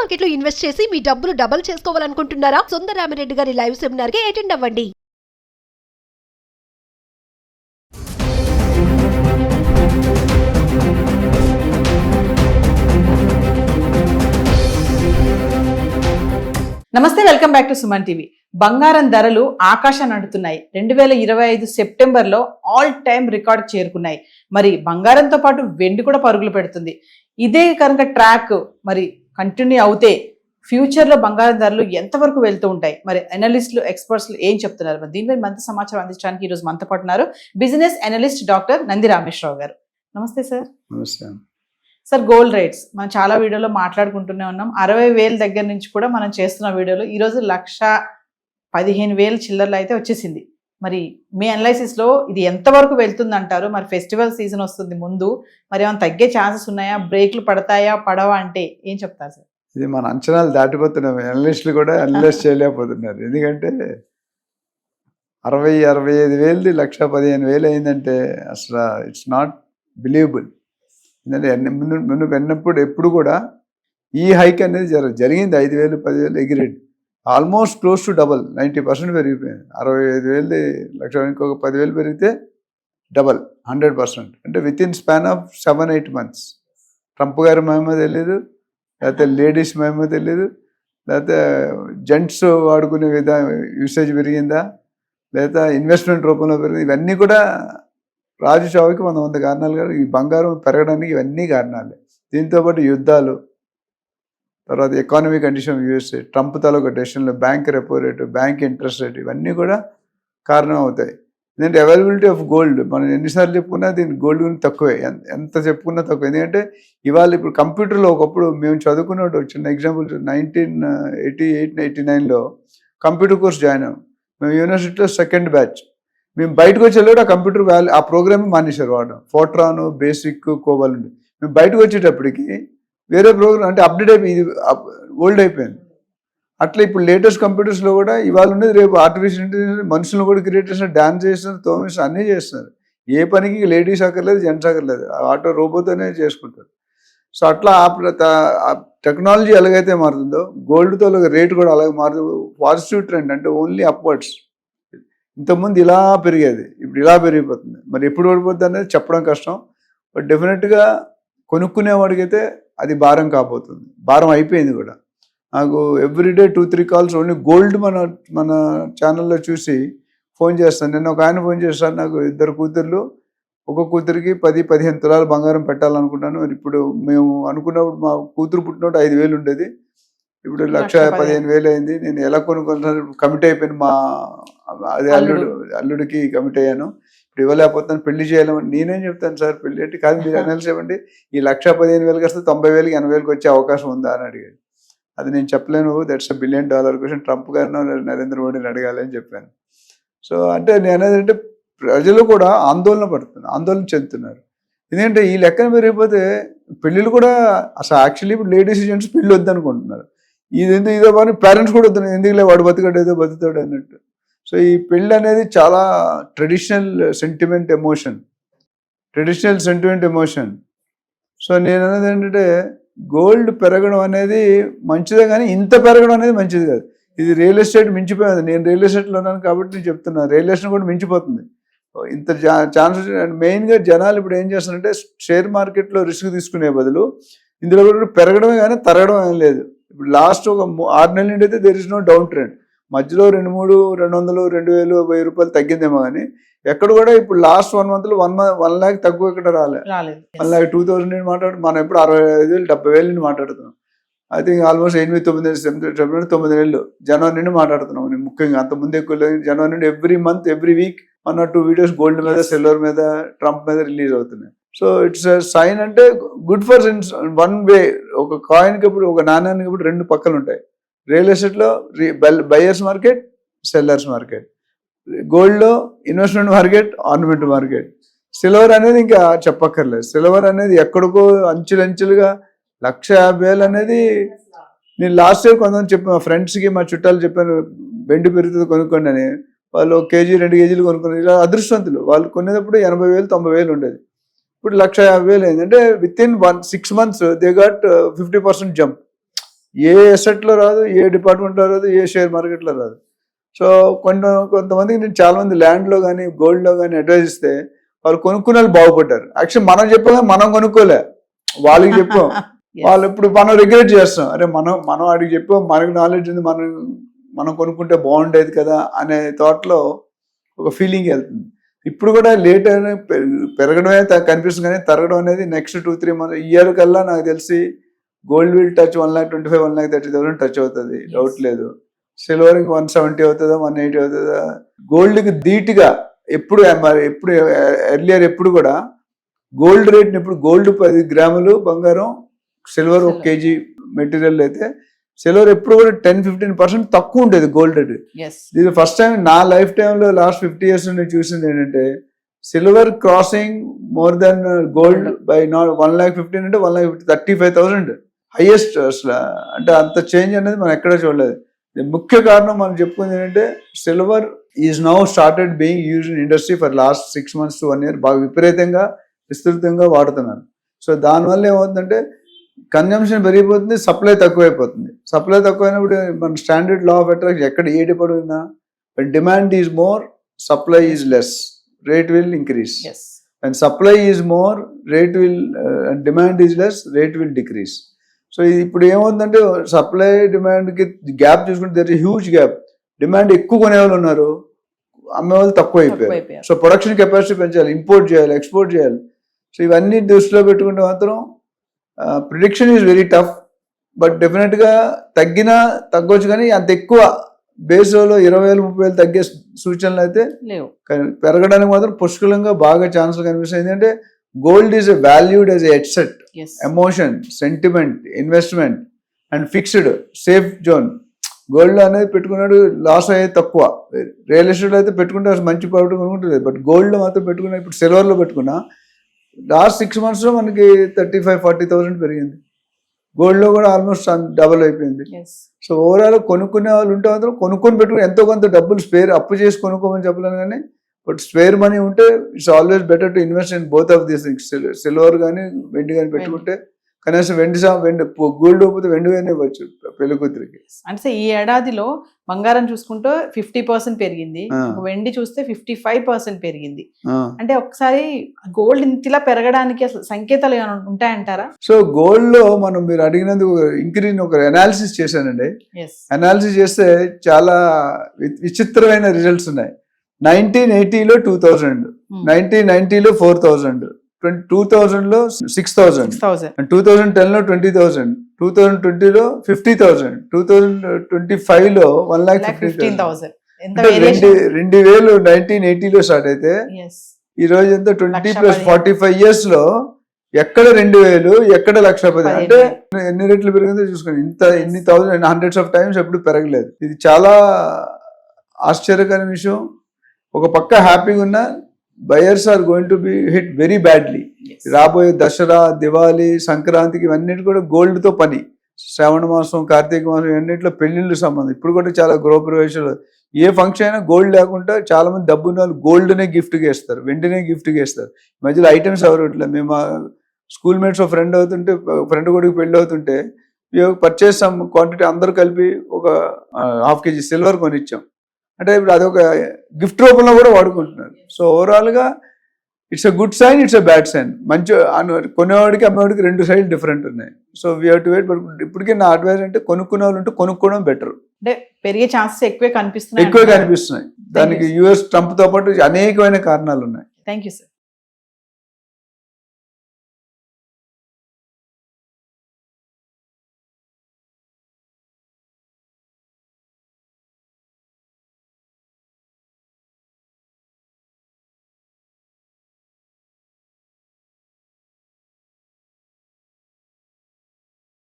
Market లో invest చేసి మీ డబ్బులు డబుల్ చేసుకోవాలనుకుంటున్నారా? సుందరరామిరెడ్డి గారి లైవ్ సెమినార్ కి అటెండ్ అవ్వండి. నమస్తే, welcome back to Suman TV. బంగారం ధరలు ఆకాశాన్ని అంటున్నాయి. 2025 సెప్టెంబర్లో ఆల్ టైమ్ రికార్డ్ చేరుకున్నాయి. మరి బంగారంతో పాటు వెండి కూడా పరుగులు పెడుతుంది. ఇదే కనుక ట్రాక్ మరి కంటిన్యూ అవుతే ఫ్యూచర్లో బంగారం ధరలు ఎంతవరకు వెళ్తూ ఉంటాయి? మరి అనలిస్టులు, ఎక్స్పర్ట్స్లు ఏం చెప్తున్నారు? మరి దీనిపై మనతో సమాచారం అందించడానికి ఈరోజు మనతో పాటు ఉన్నారు business analyst doctor Nandi Rameshwar Rao గారు. నమస్తే సార్. నమస్తే సార్, గోల్డ్ రేట్స్ మనం చాలా వీడియోలో మాట్లాడుకుంటూనే ఉన్నాం. 60,000 దగ్గర నుంచి కూడా మనం చేస్తున్న వీడియోలో ఈరోజు 1,15,000 చిల్లర్లు అయితే వచ్చేసింది. మరి మీ అనాలిసిస్లో ఇది ఎంతవరకు వెళ్తుందంటారు? మరి ఫెస్టివల్ సీజన్ వస్తుంది ముందు, మరి ఏమైనా తగ్గే ఛాన్సెస్ ఉన్నాయా? బ్రేక్లు పడతాయా, పడవా అంటే ఏం చెప్తారు సార్? ఇది మన అంచనాలు దాటిపోతున్నాం. అనలిస్టులు కూడా అనలైజ్ చేయలేకపోతున్నారు. ఎందుకంటే 60,000-65,000 1,15,000 అయిందంటే అసలు ఇట్స్ నాట్ బిలీవబుల్. ఎందుకంటే ముందు విన్నప్పుడు ఎప్పుడు కూడా ఈ హైక్ అనేది జరిగింది. 5,000, 10,000 ఎగిరేది ఆల్మోస్ట్ క్లోజ్ టు డబల్, 90% పెరిగిపోయింది. 65,000 లక్ష ఇంకొక 10,000 పెరిగితే డబల్, 100%. అంటే with in span of 7-8 months. Trump గారి మహిమ తెలియదు, లేకపోతే లేడీస్ మహిమ తెలియదు, లేకపోతే జెంట్స్ వాడుకునే యూసేజ్ పెరిగిందా, లేదా ఇన్వెస్ట్మెంట్ రూపంలో పెరిగింది. ఇవన్నీ కూడా రాజు చావుకి 100 కారణాలు కాదు. ఈ బంగారం పెరగడానికి ఇవన్నీ కారణాలే. దీంతోపాటు యుద్ధాలు, తర్వాత ఎకానమీ కండిషన్ యూఎస్ఏ, ట్రంప్ తాలూకా డెసిషన్లు, bank repo rate, bank interest rate, ఇవన్నీ కూడా కారణం అవుతాయి. ఎందుకంటే అవైలబిలిటీ ఆఫ్ గోల్డ్ మనం ఎన్నిసార్లు చెప్పుకున్నా దీనికి గోల్డ్ గురించి తక్కువే, ఎంత చెప్పుకున్నా తక్కువ. ఎందుకంటే ఇవాళ ఇప్పుడు కంప్యూటర్లో ఒకప్పుడు మేము చదువుకున్నట్టు చిన్న ఎగ్జాంపుల్ 1988-89లో కంప్యూటర్ కోర్స్ జాయిన్ అయ్యాం. మేము యూనివర్సిటీలో సెకండ్ బ్యాచ్. మేము బయటకు వచ్చేటప్పుడు ఆ కంప్యూటర్ ఆ ప్రోగ్రామ్ మానేశారు వాడడం. ఫోర్ట్రాన్, బేసిక్, కోబల్ ఉండి. మేము బయటకు వచ్చేటప్పటికి వేరే ప్రోగ్రామ్ అంటే అప్డేట్ అయిపోయి ఇది ఓల్డ్ అయిపోయింది. అట్లా ఇప్పుడు లేటెస్ట్ కంప్యూటర్స్లో కూడా ఇవాళ ఉండేది రేపు ఆర్టిఫిషియల్ ఇంటెలిజెన్స్ మనుషులను కూడా క్రియేట్ చేస్తున్నారు, డాన్స్ చేస్తున్నారు, తోమేస్తున్నారు, అన్నీ చేస్తున్నారు. ఏ పనికి లేడీస్ అక్కర్లేదు, జెంట్స్ అక్కర్లేదు, ఆటో రోబోతోనే చేసుకుంటారు. సో అట్లా ఆ టెక్నాలజీ ఎలాగైతే మారుతుందో గోల్డ్తో రేటు కూడా అలాగే మారుతుంది. పాజిటివ్ ట్రెండ్ అంటే ఓన్లీ అప్వర్డ్స్. ఇంతకుముందు ఇలా పెరిగేది, ఇప్పుడు ఇలా పెరిగిపోతుంది. మరి ఎప్పుడు పడిపోతుంది అనేది చెప్పడం కష్టం. బట్ డెఫినెట్గా కొనుక్కునేవాడికి అయితే అది భారం కాబోతుంది. భారం అయిపోయింది కూడా. నాకు ఎవ్రీడే 2-3 calls ఓన్లీ గోల్డ్ మన ఛానల్లో చూసి ఫోన్ చేస్తాను. నిన్న ఒక ఆయన ఫోన్ చేస్తాను, నాకు 2 కూతుర్లు, ఒక కూతురికి 10-15 తులాలు బంగారం పెట్టాలనుకుంటాను. మరి ఇప్పుడు మేము అనుకున్నప్పుడు మా కూతురు పుట్టినప్పుడు 5,000 ఉండేది, ఇప్పుడు 1,15,000 అయింది. నేను ఎలా కొనుక్కుంటాను? కమిట్ అయిపోయాను. మా అదే అల్లుడికి కమిట్ అయ్యాను. ఇప్పుడు ఇవ్వలేకపోతాను, పెళ్లి చేయాలని. నేనేం చెప్తాను సార్, పెళ్లి అంటే కాదు, మీరు అనలిసి ఇవ్వండి. ఈ 1,15,000 వస్తే 90,000, 80,000 వచ్చే అవకాశం ఉందా అని అడిగాడు. అది నేను చెప్పలేను. That's $1 billion question. ట్రంప్ గారినో నరేంద్ర మోడీని అడగాలి అని చెప్పాను. సో అంటే నేను అనేది అంటే ప్రజలు కూడా ఆందోళన చెందుతున్నారు. ఎందుకంటే ఈ లెక్కన పెరిగిపోతే పెళ్ళిళ్ళు కూడా అసలు యాక్చువల్లీ ఇప్పుడు లేడీస్ జెంట్స్ పెళ్ళి వద్దనుకుంటున్నారు. ఇదో పని పేరెంట్స్ కూడా వద్దు, ఎందుకులే వాడు బతుకాడు ఏదో బతుకుతాడు అన్నట్టు. సో ఈ పెళ్ళి అనేది చాలా ట్రెడిషనల్ సెంటిమెంట్ ఎమోషన్. సో నేను అనేది ఏంటంటే గోల్డ్ పెరగడం అనేది మంచిదే, కానీ ఇంత పెరగడం అనేది మంచిది కాదు. ఇది రియల్ ఎస్టేట్ మించిపోయింది. నేను రియల్ ఎస్టేట్లో ఉన్నాను కాబట్టి నేను చెప్తున్నాను, రియల్ ఎస్టేట్ కూడా మించిపోతుంది. ఇంత ఛాన్సెస్. మెయిన్గా జనాలు ఇప్పుడు ఏం చేస్తున్నారంటే షేర్ మార్కెట్లో రిస్క్ తీసుకునే బదులు ఇందులో కూడా పెరగడమే కానీ తరగడం ఏం లేదు. ఇప్పుడు లాస్ట్ ఒక 6 నెలల నుండి అయితే there is no down trend. మధ్యలో 200, 2,000, 1,000 రూపాయలు తగ్గిందేమో కానీ ఎక్కడ కూడా ఇప్పుడు లాస్ట్ 1 monthలో 1 lakh తక్కువ ఎక్కడ రాలేదు. 1,02,000 మాట్లాడు. మనం ఎప్పుడు 65,000, 70,000 మాట్లాడుతున్నాం. ఐ థింక్ ఆల్మోస్ట్ 8-9 నెలలు జనవరి నుండి మాట్లాడుతున్నాం. ముఖ్యంగా అంతకుముందు ఎక్కువ లేదు. జనవరి నుండి every month, every week 1 or 2 videos gold మీద, సిల్వర్ మీద, ట్రంప్ మీద రిలీజ్ అవుతున్నాయి. సో ఇట్స్ సైన్ అంటే గుడ్ ఫర్ వన్ వే. ఒక కాయిన్కి ఇప్పుడు, ఒక నాణ్యానికి ఇప్పుడు 2 పక్కలు ఉంటాయి. రియల్ ఎస్టేట్లో బయర్స్ మార్కెట్, సెల్లర్స్ మార్కెట్. గోల్డ్లో investment market, ornament market. Silver అనేది ఇంకా చెప్పక్కర్లేదు. సిల్వర్ అనేది ఎక్కడికో అంచులుగా 1,50,000 అనేది నేను లాస్ట్ ఇయర్ కొంతమంది చెప్పాను, మా ఫ్రెండ్స్కి, మా చుట్టాలు చెప్పాను, వెండి పెరుగుతుంది కొనుక్కోండి అని. వాళ్ళు 1 kg 2 kg కొనుక్కున్నారు. ఇలా అదృష్టవంతులు. వాళ్ళు కొనేటప్పుడు 80,000, 90,000 ఉండేది. ఇప్పుడు 1,50,000 అయింది. అంటే with in 6 months they got 50% jump. ఏ ఎసెట్లో రాదు, ఏ డిపార్ట్మెంట్లో రాదు, ఏ షేర్ మార్కెట్లో రాదు. సో కొంతమందికి నేను చాలా మంది ల్యాండ్లో కానీ గోల్డ్లో కానీ అడ్వైజ్ ఇస్తే వాళ్ళు కొనుక్కునే వాళ్ళు బాగుపడ్డారు. యాక్చువల్లీ మనం చెప్పాం, మనం కొనుక్కోలే, వాళ్ళకి చెప్పాం. వాళ్ళు ఇప్పుడు మనం రిగ్రెట్ చేస్తాం, అరే మనం వాడికి చెప్పాం, మనకి నాలెడ్జ్ ఉంది, మనం కొనుక్కుంటే బాగుండేది కదా అనే థాట్లో ఒక ఫీలింగ్ వెళ్తుంది. ఇప్పుడు కూడా లేట్ అయినా పెరగడమే కనిపిస్తుంది, కానీ తరగడం అనేది నెక్స్ట్ 2-3 months ఇయర్ కల్లా నాకు తెలిసి గోల్డ్ విల్ టచ్ 1,25,000 1,30,000 టచ్ అవుతుంది, డౌట్ లేదు. సిల్వర్కి 170 అవుతుందా, 180 అవుతుందా. గోల్డ్కి ధీటుగా ఎప్పుడు ఎర్లియర్ ఎప్పుడు కూడా గోల్డ్ రేట్ని ఇప్పుడు గోల్డ్ 10 గ్రాములు బంగారం, సిల్వర్ 1 kg మెటీరియల్ అయితే సిల్వర్ ఎప్పుడు కూడా 10-15% తక్కువ ఉండేది గోల్డ్ రేట్. ఇది ఫస్ట్ టైం నా లైఫ్ టైంలో లాస్ట్ 50 years నేను చూసింది ఏంటంటే silver crossing more than gold by not 1,15,000 అంటే 1,35,000 హైయెస్ట్ అసలు. అంటే అంత చేంజ్ అనేది మనం ఎక్కడ చూడలేదు. ముఖ్య కారణం మనం చెప్పుకుంది ఏంటంటే silver is now started being used in industry for last 6 months to 1 year బాగా విపరీతంగా విస్తృతంగా వాడుతున్నారు. సో దానివల్ల ఏమవుతుందంటే కన్జంప్షన్ పెరిగిపోతుంది, సప్లై తక్కువైపోతుంది. సప్లై తక్కువైనప్పుడు మన స్టాండర్డ్ లా ఆఫ్ అట్రాక్షన్ ఎక్కడ ఏ department demand is more, supply is less, rate will increase. And supply is more, rate will demand is less, rate will decrease. So ఇప్పుడు ఏమవుతుందంటే supply డిమాండ్కి gap చూసుకుంటే there is huge gap. Demand ఎక్కువ కొనేవాళ్ళు ఉన్నారు, అమ్మేవాళ్ళు తక్కువ అయిపోయారు. సో ప్రొడక్షన్ కెపాసిటీ పెంచాలి, ఇంపోర్ట్ చేయాలి, ఎక్స్పోర్ట్ చేయాలి. సో ఇవన్నీ దృష్టిలో పెట్టుకుంటే మాత్రం prediction is very tough. But డెఫినెట్గా తగ్గొచ్చు, కానీ అంత ఎక్కువ బేస్లో 20,000-30,000 తగ్గే సూచనలు అయితే లేవు. పెరగడానికి మాత్రం పుష్కలంగా బాగా ఛాన్సులు కనిపిస్తాయి. ఎందుకంటే gold is valued as a asset, emotion, sentiment, investment and fixed safe zone. Gold అనేది పెట్టుకున్నాడు లాస్ అయ్యేది తక్కువ. రియల్ ఎస్టేట్ అయితే పెట్టుకుంటే మంచి ప్రాఫిట్ కొనుక్కుంటుంది. బట్ గోల్డ్లో మాత్రం పెట్టుకున్నా, ఇప్పుడు సిల్వర్లో పెట్టుకున్నా లాస్ట్ 6 months మనకి 35,000-40,000 పెరిగింది. గోల్డ్లో కూడా ఆల్మోస్ట్ డబుల్ అయిపోయింది. సో ఓవరాల్ కొనుక్కునే వాళ్ళు ఉంటే మాత్రం కొనుక్కొని పెట్టుకుని ఎంతో కొంత డబ్బులు స్పేర్ అప్పు చేసి కొనుక్కోమని చెప్పలేను, కానీ బట్ స్పేర్ మనీ ఉంటే it's always better to invest in both of these things. Silver కానీ వెండి కానీ పెట్టుకుంటే కనీసం వెండి గోల్డ్ పోతే వెండి కానీ ఇవ్వచ్చు పెళ్లి కూతురికి. అంటే ఈ ఏడాదిలో బంగారం చూసుకుంటే 50% పెరిగింది, వెండి చూస్తే 55% పెరిగింది. అంటే ఒకసారి గోల్డ్ ఇంతలా పెరగడానికి అసలు సంకేతాలు ఏమైనా ఉంటాయంటారా? సో గోల్డ్ లో మీరు అడిగినందుకు ఇంక్రీజ్ ఒక అనాలిసిస్ చేశానండి. అనాలిసిస్ చేస్తే చాలా విచిత్రమైన రిజల్ట్స్ ఉన్నాయి. 1980లో 2,000, 1990లో 4,000, 2000లో 6,000, 2010లో 20,000, 2020లో 50,000, 2025లో 1,15,000. 2,000 1980లో స్టార్ట్ అయితే ఈ రోజు ఎంత 20+45 years లో ఎక్కడ 2,000, ఎక్కడ 1,10,000. అంటే ఎన్ని రెట్లు పెరిగిందో చూసుకోండి. ఇన్ని హండ్రెడ్స్ ఆఫ్ టైమ్స్ ఎప్పుడు పెరగలేదు. ఇది చాలా ఆశ్చర్యకరమైన విషయం. ఒక పక్క హ్యాపీగా ఉన్న buyers are going to be hit very badly. రాబోయే దసరా, దివాళీ, సంక్రాంతికి ఇవన్నిటి కూడా గోల్డ్ తో పని. శ్రావణ మాసం, కార్తీక మాసం ఇవన్నింటిలో పెళ్లిళ్ళు సంబంధం. ఇప్పుడు కూడా చాలా గృహప్రవేశాలు, ఏ ఫంక్షన్ అయినా గోల్డ్ లేకుండా చాలా మంది డబ్బున్న వాళ్ళు గోల్డ్నే గిఫ్ట్గా ఇస్తారు, వెంటనే గిఫ్ట్గా ఇస్తారు. మధ్యలో ఐటమ్స్ ఎవరు ఇట్లా. మేము స్కూల్ మేట్స్ ఫ్రెండ్ కొడుకు పెళ్లి అవుతుంటే పర్చేస్ సమ్ క్వాంటిటీ అందరూ కలిపి ఒక 1/2 kg సిల్వర్ కొనిచ్చాం. అంటే ఇప్పుడు అదొక గిఫ్ట్ రూపంలో కూడా వాడుకుంటున్నారు. సో ఓవరాల్గా it's a good sign, it's a bad sign. మంచి కొనేవాడికి అమ్మేవాడికి 2 sides డిఫరెంట్ ఉన్నాయి. So we have to wait. But ఇప్పటికీ నా అడ్వైస్ అంటే కొనుక్కునే వాళ్ళు ఉంటే కొనుక్కోవడం బెటర్. అంటే పెరిగే ఛాన్సెస్ ఎక్కువే కనిపిస్తున్నాయి. దానికి US ట్రంప్ తో పాటు అనేకమైన కారణాలు ఉన్నాయి. Thank you sir.